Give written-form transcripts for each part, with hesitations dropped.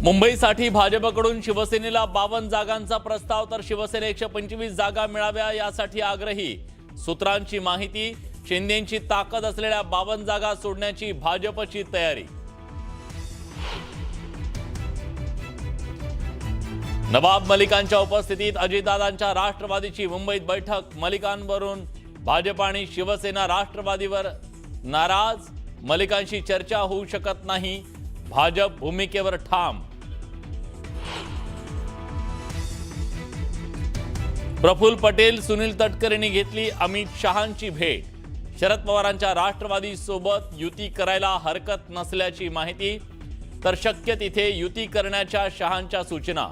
मुंबईसाठी भाजपकडून शिवसेनेला 52 जागांचा प्रस्ताव तर शिवसेने 125 जागा मिळाव्या यासाठी आग्रही। सूत्रांची माहिती, शिंदेंची ताकद असलेल्या 52 जागा सोडण्याची भाजपची तयारी। नवाब मलिकांच्या उपस्थितीत अजितदादांच्या राष्ट्रवादीची मुंबईत बैठक। मलिकांवरून भाजप आणि शिवसेना राष्ट्रवादीवर नाराज। मलिकांशी चर्चा होऊ शकत नाही, भाजप भूमिकेवर ठाम। प्रफुल्ल पटेल, सुनील तटकरेंनी घेतली अमित शहांची भेट। शरद पवारांच्या राष्ट्रवादी सोबत युती करायला हरकत नसल्याची माहिती, तर शक्य तिथे युती करण्याच्या शहांच्या सूचना।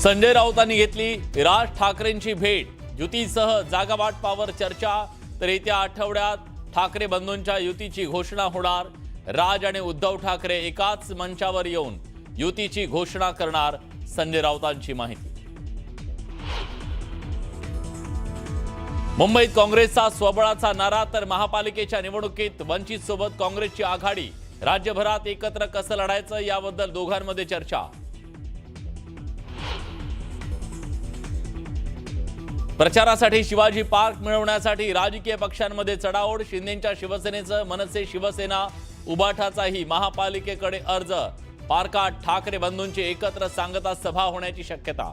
संजय राऊतांनी घेतली राज ठाकरेंची भेट। युतीसह जागा वाटपावर चर्चा, तर येत्या आठवड्यात ठाकरे बंधूंच्या युतीची घोषणा होणार। राज आणि उद्धव ठाकरे एकाच मंचावर येऊन युतीची घोषणा करणार, संजय राऊतांची माहिती। मुंबईत काँग्रेसचा स्वबळाचा नारा, तर महापालिकेच्या निवडणुकीत वंचित सोबत काँग्रेसची आघाडी। राज्यभरात एकत्र कसं लढायचं याबद्दल दोघांमध्ये चर्चा। प्रचारासाठी शिवाजी पार्क मिळवण्यासाठी राजकीय पक्षांमध्ये चढाओढ। शिंदेंच्या शिवसेनेचं मनसे शिवसेना उबाठाचाही महापालिकेकडे अर्ज। पार्कात ठाकरे बंधूंची एकत्र सांगता सभा होण्याची शक्यता।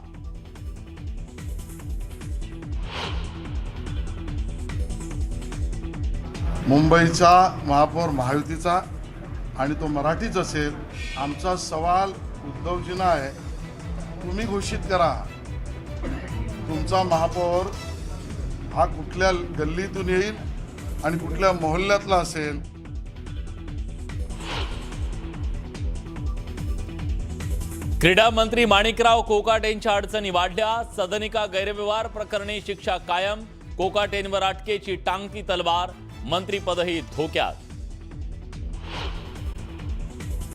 मुंबईचा महापौर महायुतीचा आणि तो मराठीच असेल। आमचा सवाल उद्धवजींना आहे, तुम्ही घोषित करा तुमचा महापौर हा कुठल्या गल्लीतून येईल आणि कुठल्या मोहल्ल्यातला असेल। क्रीडा मंत्री माणिकराव कोकाटेंच्या अडचणी वाढल्या। सदनिका गैरव्यवहार प्रकरणी शिक्षा कायम। कोकाटेंवर अटकेची टांगती तलवार, मंत्रीपदही धोक्यात।